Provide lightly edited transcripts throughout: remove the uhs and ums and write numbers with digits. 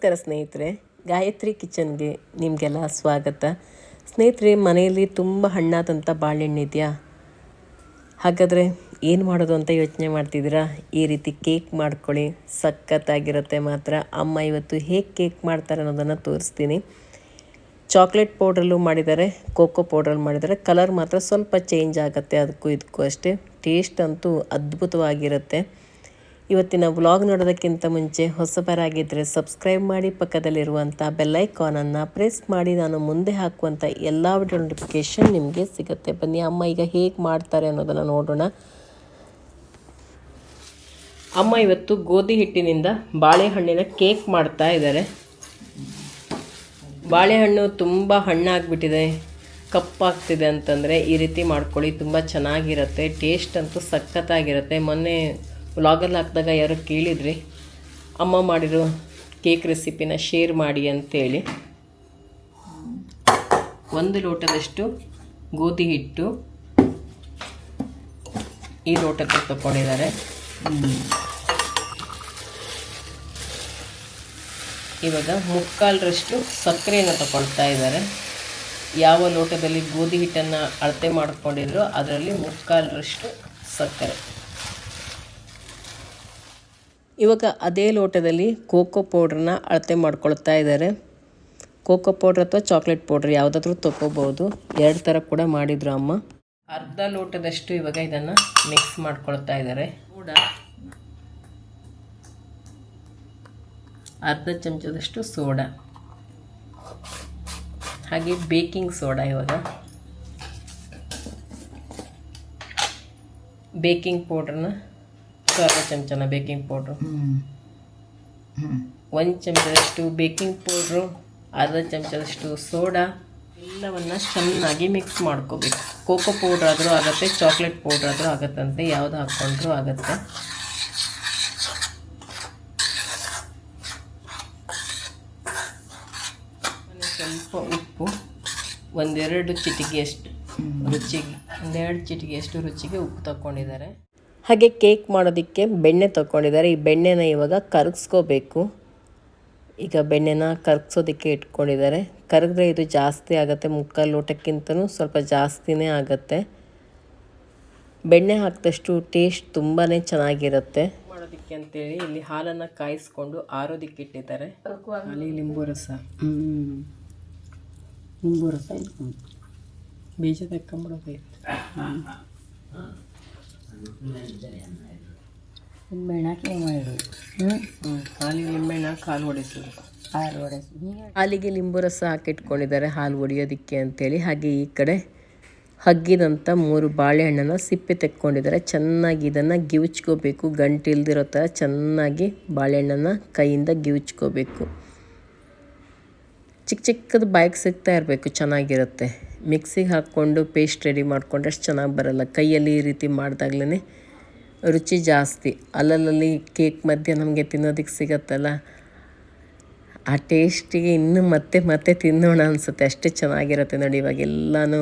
ನಮಸ್ಕಾರ ಸ್ನೇಹಿತರೆ, ಗಾಯತ್ರಿ ಕಿಚನ್ಗೆ ನಿಮಗೆಲ್ಲ ಸ್ವಾಗತ. ಸ್ನೇಹಿತರೆ, ಮನೆಯಲ್ಲಿ ತುಂಬ ಹಣ್ಣಾದಂಥ ಬಾಳೆಹಣ್ಣಿದೆಯಾ? ಹಾಗಾದರೆ ಏನು ಮಾಡೋದು ಅಂತ ಯೋಚನೆ ಮಾಡ್ತಿದ್ದೀರಾ? ಈ ರೀತಿ ಕೇಕ್ ಮಾಡ್ಕೊಳ್ಳಿ, ಸಖತ್ತಾಗಿರುತ್ತೆ ಮಾತ್ರ. ಅಮ್ಮ ಇವತ್ತು ಹೇಗೆ ಕೇಕ್ ಮಾಡ್ತಾರೆ ಅನ್ನೋದನ್ನು ತೋರಿಸ್ತೀನಿ. ಚಾಕ್ಲೇಟ್ ಪೌಡ್ರಲ್ಲೂ ಮಾಡಿದ್ದಾರೆ, ಕೋಕೋ ಪೌಡ್ರಲ್ಲಿ ಮಾಡಿದ್ದಾರೆ. ಕಲರ್ ಮಾತ್ರ ಸ್ವಲ್ಪ ಚೇಂಜ್ ಆಗುತ್ತೆ, ಅದಕ್ಕೂ ಇದಕ್ಕೂ ಅಷ್ಟೇ. ಟೇಸ್ಟ್ ಅಂತೂ ಅದ್ಭುತವಾಗಿರುತ್ತೆ. ಇವತ್ತಿನ ವ್ಲಾಗ್ ನೋಡೋದಕ್ಕಿಂತ ಮುಂಚೆ ಹೊಸಬರಾಗಿದ್ದರೆ ಸಬ್ಸ್ಕ್ರೈಬ್ ಮಾಡಿ, ಪಕ್ಕದಲ್ಲಿರುವಂಥ ಬೆಲ್ಲೈಕಾನನ್ನು ಪ್ರೆಸ್ ಮಾಡಿ. ನಾನು ಮುಂದೆ ಹಾಕುವಂಥ ಎಲ್ಲ ವಿಡಿಯೋ ನೋಟಿಫಿಕೇಷನ್ ನಿಮಗೆ ಸಿಗುತ್ತೆ. ಬನ್ನಿ ಅಮ್ಮ ಈಗ ಹೇಗೆ ಮಾಡ್ತಾರೆ ಅನ್ನೋದನ್ನು ನೋಡೋಣ. ಅಮ್ಮ ಇವತ್ತು ಗೋಧಿ ಹಿಟ್ಟಿನಿಂದ ಬಾಳೆಹಣ್ಣಿನ ಕೇಕ್ ಮಾಡ್ತಾ ಇದ್ದಾರೆ. ಬಾಳೆಹಣ್ಣು ತುಂಬ ಹಣ್ಣಾಗಿಬಿಟ್ಟಿದೆ, ಕಪ್ಪಾಗ್ತಿದೆ ಅಂತಂದರೆ ಈ ರೀತಿ ಮಾಡ್ಕೊಳ್ಳಿ, ತುಂಬ ಚೆನ್ನಾಗಿರುತ್ತೆ. ಟೇಸ್ಟ್ ಅಂತೂ ಸಖತ್ತಾಗಿರುತ್ತೆ. ಮೊನ್ನೆ ವ್ಲಾಗಲ್ಲಿ ಹಾಕಿದಾಗ ಯಾರೋ ಕೇಳಿದ್ರಿ ಅಮ್ಮ ಮಾಡಿರೋ ಕೇಕ್ ರೆಸಿಪಿನ ಶೇರ್ ಮಾಡಿ ಅಂತೇಳಿ. 1 ಲೋಟದಷ್ಟು ಗೋಧಿ ಹಿಟ್ಟು ಈ ಲೋಟಕ್ಕೆ ತಗೊಂಡಿದ್ದಾರೆ. ಇವಾಗ 3/4ರಷ್ಟು ಸಕ್ಕರೆಯನ್ನು ತಗೊಳ್ತಾ ಇದ್ದಾರೆ. ಯಾವ ಲೋಟದಲ್ಲಿ ಗೋಧಿ ಹಿಟ್ಟನ್ನು ಅಳತೆ ಮಾಡ್ಕೊಂಡಿದ್ರು ಅದರಲ್ಲಿ 3/4ರಷ್ಟು ಸಕ್ಕರೆ. ಇವಾಗ ಅದೇ ಲೋಟದಲ್ಲಿ ಕೋಕೋ ಪೌಡ್ರನ್ನ ಅಳತೆ ಮಾಡ್ಕೊಳ್ತಾ ಇದ್ದಾರೆ. ಕೋಕೋ ಪೌಡ್ರ್ ಅಥವಾ ಚಾಕ್ಲೇಟ್ ಪೌಡ್ರ್ ಯಾವುದಾದ್ರೂ ತೊಗೋಬೋದು. 2 ಥರ ಕೂಡ ಮಾಡಿದರು ಅಮ್ಮ. ಅರ್ಧ ಲೋಟದಷ್ಟು ಇವಾಗ ಇದನ್ನು ಮಿಕ್ಸ್ ಮಾಡ್ಕೊಳ್ತಾ ಇದ್ದಾರೆ. ಅರ್ಧ ಚಮಚದಷ್ಟು ಸೋಡಾ, ಹಾಗೆ ಬೇಕಿಂಗ್ ಸೋಡಾ. ಇವಾಗ ಬೇಕಿಂಗ್ ಪೌಡ್ರನ್ನ ಅರ್ಧ ಚಮಚನ ಬೇಕಿಂಗ್ ಪೌಡ್ರು, 1 ಚಮಚದಷ್ಟು ಬೇಕಿಂಗ್ ಪೌಡ್ರು, ಅರ್ಧ ಚಮಚದಷ್ಟು ಸೋಡಾ, ಎಲ್ಲವನ್ನು ಚೆನ್ನಾಗಿ ಮಿಕ್ಸ್ ಮಾಡ್ಕೋಬೇಕು. ಕೋಕೋ ಪೌಡ್ರ್ ಆದರೂ ಆಗುತ್ತೆ, ಚಾಕ್ಲೇಟ್ ಪೌಡ್ರ್ ಆದರೂ ಆಗುತ್ತಂತೆ, ಯಾವುದು ಹಾಕ್ಕೊಂಡ್ರೂ ಆಗುತ್ತೆ. ಸ್ವಲ್ಪ ಉಪ್ಪು, 1-2 ಚಿಟಿಕೆಯಷ್ಟು ರುಚಿಗೆ, 1-2 ಚಿಟಿಕೆಯಷ್ಟು ರುಚಿಗೆ ಉಪ್ಪು ತಗೊಂಡಿದ್ದಾರೆ. ಹಾಗೆ ಕೇಕ್ ಮಾಡೋದಕ್ಕೆ ಬೆಣ್ಣೆ ತಗೊಂಡಿದ್ದಾರೆ. ಈ ಬೆಣ್ಣೆನ ಇವಾಗ ಕರಗಿಸ್ಕೋಬೇಕು. ಈಗ ಬೆಣ್ಣೆನ ಕರಗಿಸೋದಕ್ಕೆ ಇಟ್ಕೊಂಡಿದ್ದಾರೆ. ಕರಗಿದ್ರೆ ಇದು ಜಾಸ್ತಿ ಆಗುತ್ತೆ, 3/4 ಲೋಟಕ್ಕಿಂತನೂ ಸ್ವಲ್ಪ ಜಾಸ್ತಿನೇ ಆಗುತ್ತೆ. ಬೆಣ್ಣೆ ಹಾಕಿದಷ್ಟು ಟೇಸ್ಟ್ ತುಂಬಾ ಚೆನ್ನಾಗಿರುತ್ತೆ. ಮಾಡೋದಕ್ಕೆ ಅಂತೇಳಿ ಇಲ್ಲಿ ಹಾಲನ್ನು ಕಾಯಿಸ್ಕೊಂಡು ಆರೋದಕ್ಕೆ ಇಟ್ಟಿದ್ದಾರೆ. ಅಲ್ಲಿ ಲಿಂಬು ರಸ, ಬೀಜ ತಕ್ಕೊಂಬಿಡೋದೈತೆ. ನಿಂಬೆಹಣ್ಣು ಹಾಲಿಗೆ ನಿಂಬೆಹಣ್ಣು ಹಾಕಿ ಹಾಲು ಹೊಡೆಸೋದು. ಹಾಲಿಗೆ ಲಿಂಬು ರಸ ಹಾಕಿಟ್ಕೊಂಡಿದ್ದಾರೆ ಹಾಲು ಹೊಡಿಯೋದಕ್ಕೆ ಅಂತೇಳಿ. ಹಾಗೆ ಈ ಕಡೆ ಹಗ್ಗಿದಂಥ 3 ಬಾಳೆಹಣ್ಣನ್ನು ಸಿಪ್ಪೆ ತೆಕ್ಕೊಂಡಿದ್ದಾರೆ. ಚೆನ್ನಾಗಿ ಇದನ್ನು ಗಿವುಚ್ಕೋಬೇಕು, ಗಂಟು ಇಲ್ದಿರೋ ಥರ ಚೆನ್ನಾಗಿ ಬಾಳೆಹಣ್ಣನ್ನು ಕೈಯಿಂದ ಗಿವುಚ್ಕೋಬೇಕು. ಚಿಕ್ಕದು ಬಾಯಿಗೆ ಸಿಗ್ತಾ ಇರಬೇಕು, ಚೆನ್ನಾಗಿರುತ್ತೆ. ಮಿಕ್ಸಿಗೆ ಹಾಕ್ಕೊಂಡು ಪೇಸ್ಟ್ ರೆಡಿ ಮಾಡಿಕೊಂಡ್ರೆ ಅಷ್ಟು ಚೆನ್ನಾಗಿ ಬರೋಲ್ಲ. ಕೈಯಲ್ಲಿ ಈ ರೀತಿ ಮಾಡಿದಾಗ್ಲೇ ರುಚಿ ಜಾಸ್ತಿ. ಅಲ್ಲಲ್ಲಿ ಕೇಕ್ ಮಧ್ಯೆ ನಮಗೆ ತಿನ್ನೋದಕ್ಕೆ ಸಿಗತ್ತಲ್ಲ, ಆ ಟೇಸ್ಟಿಗೆ ಇನ್ನೂ ಮತ್ತೆ ತಿನ್ನೋಣ ಅನಿಸುತ್ತೆ, ಅಷ್ಟೇ ಚೆನ್ನಾಗಿರುತ್ತೆ. ನೋಡಿ ಇವಾಗ ಎಲ್ಲನೂ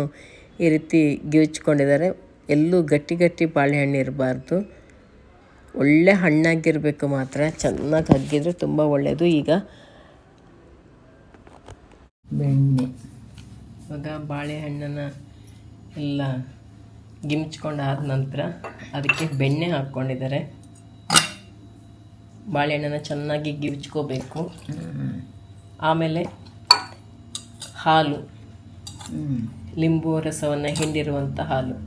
ಈ ರೀತಿ ಗಿವುಚ್ಕೊಂಡಿದ್ದಾರೆ. ಎಲ್ಲೂ ಗಟ್ಟಿ ಬಾಳೆಹಣ್ಣು ಇರಬಾರ್ದು, ಒಳ್ಳೆ ಹಣ್ಣಾಗಿರಬೇಕು ಮಾತ್ರ. ಚೆನ್ನಾಗಿ ಹಗ್ಗಿದ್ರೆ ತುಂಬ ಒಳ್ಳೆಯದು. ಈಗ ಬೆಣ್ಣೆ, ಇವಾಗ ಬಾಳೆಹಣ್ಣನ್ನು ಎಲ್ಲ ಗಿಮ್ಚ್ಕೊಂಡಾದ ನಂತರ ಅದಕ್ಕೆ ಬೆಣ್ಣೆ ಹಾಕ್ಕೊಂಡಿದ್ದಾರೆ. ಬಾಳೆಹಣ್ಣನ್ನು ಚೆನ್ನಾಗಿ ಗಿವ್ಚ್ಕೋಬೇಕು. ಆಮೇಲೆ ಹಾಲು, ಲಿಂಬು ರಸವನ್ನು ಹಿಂಡಿರುವಂಥ ಹಾಲು,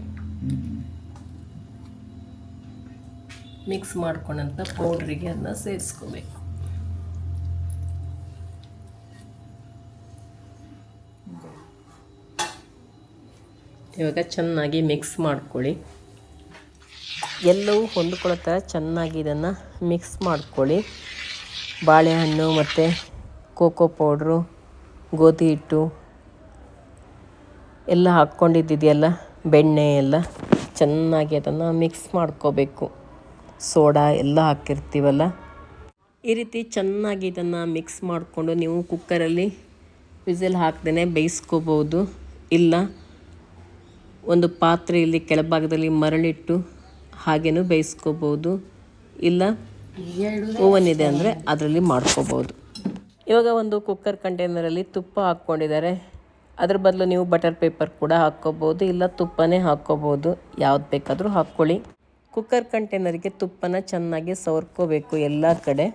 ಮಿಕ್ಸ್ ಮಾಡ್ಕೊಂಡಂಥ ಪೌಡ್ರಿಗೆ ಅದನ್ನ ಸೇರಿಸ್ಕೋಬೇಕು. ಇವಾಗ ಚೆನ್ನಾಗಿ ಮಿಕ್ಸ್ ಮಾಡ್ಕೊಳ್ಳಿ. ಎಲ್ಲವೂ ಹೊಂದ್ಕೊಳ್ಳೋ ಥರ ಚೆನ್ನಾಗಿ ಇದನ್ನು ಮಿಕ್ಸ್ ಮಾಡ್ಕೊಳ್ಳಿ. ಬಾಳೆಹಣ್ಣು ಮತ್ತು ಕೋಕೋ ಪೌಡ್ರು, ಗೋಧಿ ಹಿಟ್ಟು ಎಲ್ಲ ಹಾಕ್ಕೊಂಡಿದ್ದಿದೆಯಲ್ಲ, ಬೆಣ್ಣೆ ಎಲ್ಲ ಚೆನ್ನಾಗಿ ಅದನ್ನು ಮಿಕ್ಸ್ ಮಾಡ್ಕೋಬೇಕು. ಸೋಡಾ ಎಲ್ಲ ಹಾಕಿರ್ತೀವಲ್ಲ, ಈ ರೀತಿ ಚೆನ್ನಾಗಿ ಇದನ್ನು ಮಿಕ್ಸ್ ಮಾಡಿಕೊಂಡು ನೀವು ಕುಕ್ಕರಲ್ಲಿ ವಿಸಿಲ್ ಹಾಕ್ದೇ ಬೇಯಿಸ್ಕೋಬೋದು. ಇಲ್ಲ ಒಂದು ಪಾತ್ರೆಯಲ್ಲಿ ಕೆಳಭಾಗದಲ್ಲಿ ಮರಳಿಟ್ಟು ಹಾಗೇನೂ ಬೇಯಿಸ್ಕೋಬೋದು. ಇಲ್ಲ ಓವನ್ ಇದೆ ಅಂದರೆ ಅದರಲ್ಲಿ ಮಾಡ್ಕೋಬೋದು. ಇವಾಗ ಒಂದು ಕುಕ್ಕರ್ ಕಂಟೈನರಲ್ಲಿ ತುಪ್ಪ ಹಾಕ್ಕೊಂಡಿದ್ದಾರೆ. ಅದ್ರ ಬದಲು ನೀವು ಬಟರ್ ಪೇಪರ್ ಕೂಡ ಹಾಕ್ಕೋಬೋದು, ಇಲ್ಲ ತುಪ್ಪನೇ ಹಾಕ್ಕೋಬೋದು, ಯಾವ್ದು ಬೇಕಾದರೂ ಹಾಕ್ಕೊಳ್ಳಿ. ಕುಕ್ಕರ್ ಕಂಟೈನರ್ಗೆ ತುಪ್ಪನ ಚೆನ್ನಾಗಿ ಸವರ್ಕೋಬೇಕು ಎಲ್ಲ ಕಡೆ.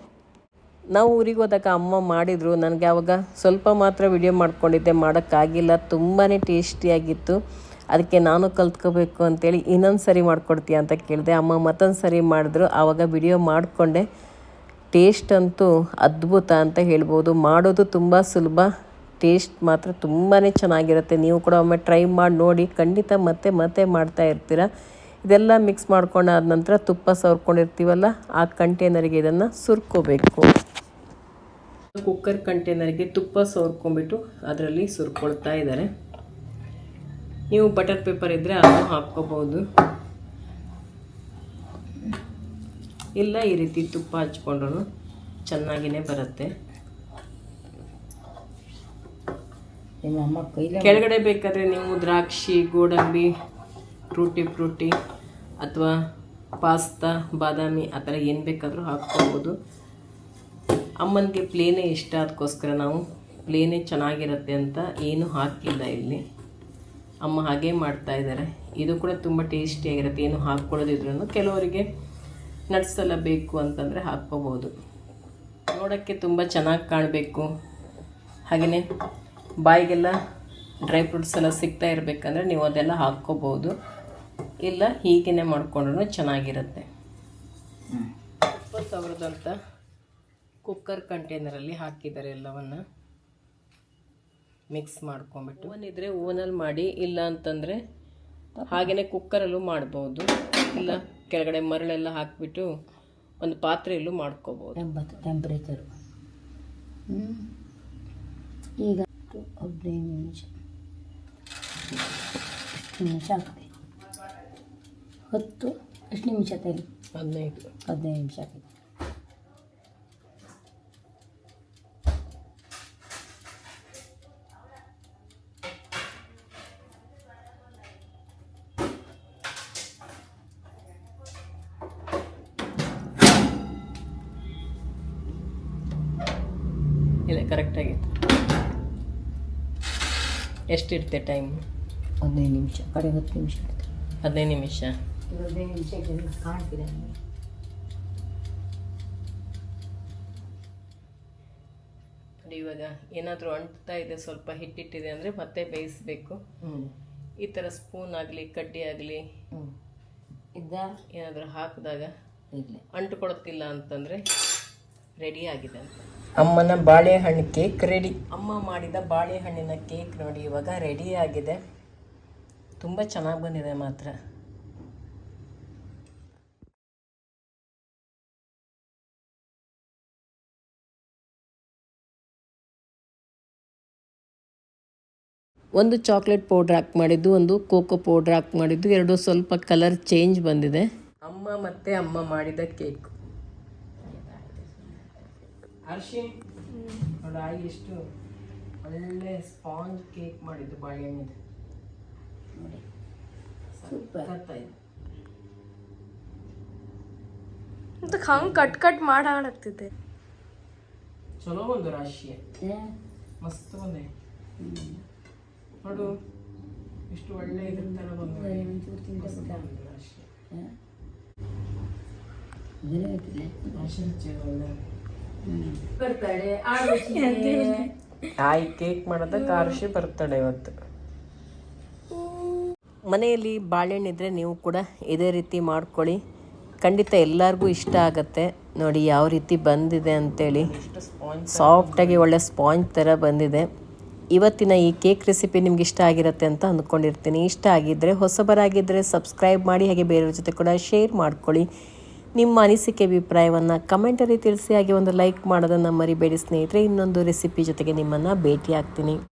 ನಾವು ಊರಿಗೆ ಹೋದಾಗ ಅಮ್ಮ ಮಾಡಿದರು. ನನಗೆ ಆವಾಗ ಸ್ವಲ್ಪ ಮಾತ್ರ ವಿಡಿಯೋ ಮಾಡ್ಕೊಂಡಿದ್ದೆ, ಮಾಡೋಕ್ಕಾಗಿಲ್ಲ. ತುಂಬಾ ಟೇಸ್ಟಿಯಾಗಿತ್ತು. ಅದಕ್ಕೆ ನಾನು ಕಲ್ತ್ಕೋಬೇಕು ಅಂತೇಳಿ ಇನ್ನೊಂದು ಸರಿ ಮಾಡಿಕೊಡ್ತೀಯ ಅಂತ ಕೇಳಿದೆ. ಅಮ್ಮ ಮತ್ತೊಂದು ಸರಿ ಮಾಡಿದ್ರು. ಆವಾಗ ವಿಡಿಯೋ ಮಾಡಿಕೊಂಡೆ. ಟೇಸ್ಟ್ ಅಂತೂ ಅದ್ಭುತ ಅಂತ ಹೇಳ್ಬೋದು. ಮಾಡೋದು ತುಂಬ ಸುಲಭ, ಟೇಸ್ಟ್ ಮಾತ್ರ ತುಂಬಾ ಚೆನ್ನಾಗಿರುತ್ತೆ. ನೀವು ಕೂಡ ಒಮ್ಮೆ ಟ್ರೈ ಮಾಡಿ ನೋಡಿ, ಖಂಡಿತ ಮತ್ತೆ ಮತ್ತೆ ಮಾಡ್ತಾ ಇರ್ತೀರ. ಇದೆಲ್ಲ ಮಿಕ್ಸ್ ಮಾಡ್ಕೊಂಡಾದ ನಂತರ ತುಪ್ಪ ಸವರ್ಕೊಂಡಿರ್ತೀವಲ್ಲ, ಆ ಕಂಟೈನರಿಗೆ ಇದನ್ನು ಸುರ್ಕೋಬೇಕು. ಕುಕ್ಕರ್ ಕಂಟೈನರ್ಗೆ ತುಪ್ಪ ಸವರ್ಕೊಂಡ್ಬಿಟ್ಟು ಅದರಲ್ಲಿ ಸುರ್ಕೊಳ್ತಾ ಇದ್ದಾರೆ. ನೀವು ಬಟರ್ ಪೇಪರ್ ಇದ್ದರೆ ಅದನ್ನು ಹಾಕ್ಕೋಬೋದು, ಇಲ್ಲ ಈ ರೀತಿ ತುಪ್ಪ ಹಚ್ಕೊಂಡ್ರು ಚೆನ್ನಾಗಿಯೇ ಬರುತ್ತೆ. ಕೆಳಗಡೆ ಬೇಕಾದರೆ ನೀವು ದ್ರಾಕ್ಷಿ, ಗೋಡಂಬಿ, ಟೂಟಿ ಫ್ರೂಟಿ ಅಥವಾ ಪಾಸ್ತಾ, ಬಾದಾಮಿ ಆ ಥರ ಏನು ಬೇಕಾದರೂ ಹಾಕ್ಕೋಬೋದು. ಅಮ್ಮನಿಗೆ ಪ್ಲೇನೇ ಇಷ್ಟ, ಅದಕ್ಕೋಸ್ಕರ ನಾವು ಪ್ಲೇನೇ ಚೆನ್ನಾಗಿರುತ್ತೆ ಅಂತ ಏನೂ ಹಾಕಿಲ್ಲ ಇಲ್ಲಿ. ಅಮ್ಮ ಹಾಗೇ ಮಾಡ್ತಾ ಇದ್ದಾರೆ. ಇದು ಕೂಡ ತುಂಬ ಟೇಸ್ಟಿಯಾಗಿರುತ್ತೆ, ಏನು ಹಾಕ್ಕೊಳ್ಳೋದಿದ್ರೂ. ಕೆಲವರಿಗೆ ನಟ್ಸ್ ಎಲ್ಲ ಬೇಕು ಅಂತಂದರೆ ಹಾಕ್ಕೋಬೋದು. ನೋಡೋಕ್ಕೆ ತುಂಬ ಚೆನ್ನಾಗಿ ಕಾಣಬೇಕು, ಹಾಗೆಯೇ ಬಾಯಿಗೆಲ್ಲ ಡ್ರೈ ಫ್ರೂಟ್ಸ್ ಎಲ್ಲ ಸಿಗ್ತಾ ಇರಬೇಕಂದ್ರೆ ನೀವು ಅದೆಲ್ಲ ಹಾಕ್ಕೋಬೋದು, ಇಲ್ಲ ಹೀಗೇ ಮಾಡಿಕೊಂಡ್ರೂ ಚೆನ್ನಾಗಿರುತ್ತೆ. 20,000 ಅಂತ ಕುಕ್ಕರ್ ಕಂಟೈನರಲ್ಲಿ ಹಾಕಿದ್ದಾರೆ. ಎಲ್ಲವನ್ನು ಮಿಕ್ಸ್ ಮಾಡ್ಕೊಂಬಿಟ್ಟು ಓವನ್ ಇದ್ದರೆ ಓವನಲ್ಲಿ ಮಾಡಿ, ಇಲ್ಲ ಅಂತಂದರೆ ಹಾಗೆಯೇ ಕುಕ್ಕರಲ್ಲೂ ಮಾಡ್ಬೋದು, ಇಲ್ಲ ಕೆಳಗಡೆ ಮರಳೆಲ್ಲ ಹಾಕಿಬಿಟ್ಟು ಒಂದು ಪಾತ್ರೆಯಲ್ಲೂ ಮಾಡ್ಕೋಬೋದು. 80 ಟೆಂಪ್ರೇಚರು. ಈಗ 15 ನಿಮಿಷ ಹಾಕಿ 10 ಎಷ್ಟು ನಿಮಿಷ ತೇಲಿ 15 ನಿಮಿಷ ಹಾಕಿ. ಇಲ್ಲ ಕರೆಕ್ಟಾಗಿತ್ತು. ಎಷ್ಟಿರುತ್ತೆ ಟೈಮ್? 15 ನಿಮಿಷ, ಕಡೆ 10 ನಿಮಿಷ. 15 ನಿಮಿಷ. 15 ನಿಮಿಷ ಕಾಣ್ತಿದೆ. ಇವಾಗ ಏನಾದರೂ ಅಂಟ್ತಾ ಇದೆ, ಸ್ವಲ್ಪ ಹಿಟ್ಟಿಟ್ಟಿದೆ ಅಂದರೆ ಮತ್ತೆ ಬೇಯಿಸಬೇಕು. ಈ ಥರ ಸ್ಪೂನ್ ಆಗಲಿ ಕಡ್ಡಿ ಆಗಲಿ ಏನಾದರೂ ಹಾಕಿದಾಗ ಅಂಟುಕೊಳ್ತಿಲ್ಲ ಅಂತಂದರೆ ರೆಡಿ ಆಗಿದೆ ಅಂತ. ಅಮ್ಮನ ಬಾಳೆಹಣ್ಣು ಕೇಕ್ ರೆಡಿ. ಅಮ್ಮ ಮಾಡಿದ ಬಾಳೆಹಣ್ಣಿನ ಕೇಕ್ ನೋಡಿ ಇವಾಗ ರೆಡಿ ಆಗಿದೆ. ತುಂಬ ಚೆನ್ನಾಗಿ ಬಂದಿದೆ ಮಾತ್ರ. ಒಂದು ಚಾಕ್ಲೇಟ್ ಪೌಡ್ರ್ ಹಾಕಿ ಮಾಡಿದ್ದು, ಒಂದು ಕೋಕೋ ಪೌಡ್ರ್ ಹಾಕಿ ಮಾಡಿದ್ದು, ಎರಡು ಸ್ವಲ್ಪ ಕಲರ್ ಚೇಂಜ್ ಬಂದಿದೆ. ಅಮ್ಮ ಮತ್ತು ಅಮ್ಮ ಮಾಡಿದ ಕೇಕ್. ಹರ್ಷಿ ನೋಡಿ, ಎಷ್ಟು ಒಳ್ಳೆ ಸ್ಪಾಂಜ್ ಕೇಕ್ ಮಾಡಿದ್ದು ಬಾಳೆಹಣ್ಣಿದೆ. ಹಂಗೆ ಕಟ್ ಮಾಡಾಡತ್ತಿದ್ದೆ. ಚಲೋ ಬಂದು ರಾಶಿ, ಮಸ್ತ್ ಬಂದೆ ನೋಡು, ಇಷ್ಟು ಒಳ್ಳೆ ಇದ್ರ ಥರ ಬಂದು ತಾಯಿ ಕೇಕ್ ಮಾಡೋದಕ್ಕೆ ಆರುಷಿ ಬರ್ತಡೆ ಇವತ್ತು. ಮನೆಯಲ್ಲಿ ಬಾಳೆಹಣ್ಣಿದ್ರೆ ನೀವು ಕೂಡ ಇದೇ ರೀತಿ ಮಾಡ್ಕೊಳ್ಳಿ, ಖಂಡಿತ ಎಲ್ಲರಿಗೂ ಇಷ್ಟ ಆಗುತ್ತೆ. ನೋಡಿ ಯಾವ ರೀತಿ ಬಂದಿದೆ ಅಂತೇಳಿ, ಸಾಫ್ಟಾಗಿ ಒಳ್ಳೆ ಸ್ಪಾಂಜ್ ಥರ ಬಂದಿದೆ. ಇವತ್ತಿನ ಈ ಕೇಕ್ ರೆಸಿಪಿ ನಿಮ್ಗೆ ಇಷ್ಟ ಆಗಿರುತ್ತೆ ಅಂತ ಅಂದ್ಕೊಂಡಿರ್ತೀನಿ. ಇಷ್ಟ ಆಗಿದ್ದರೆ, ಹೊಸಬರಾಗಿದ್ದರೆ ಸಬ್ಸ್ಕ್ರೈಬ್ ಮಾಡಿ, ಹಾಗೆ ಬೇರೆಯವ್ರ ಜೊತೆ ಕೂಡ ಶೇರ್ ಮಾಡ್ಕೊಳ್ಳಿ. ನಿಮ್ಮ ಅನಿಸಿಕೆ ಅಭಿಪ್ರಾಯವನ್ನು ಕಮೆಂಟಲ್ಲಿ ತಿಳಿಸಿ, ಹಾಗೆ ಒಂದು ಲೈಕ್ ಮಾಡೋದನ್ನು ಮರಿಬೇಡಿ ಸ್ನೇಹಿತರೆ. ಇನ್ನೊಂದು ರೆಸಿಪಿ ಜೊತೆಗೆ ನಿಮ್ಮನ್ನು ಭೇಟಿ ಆಗ್ತೀನಿ.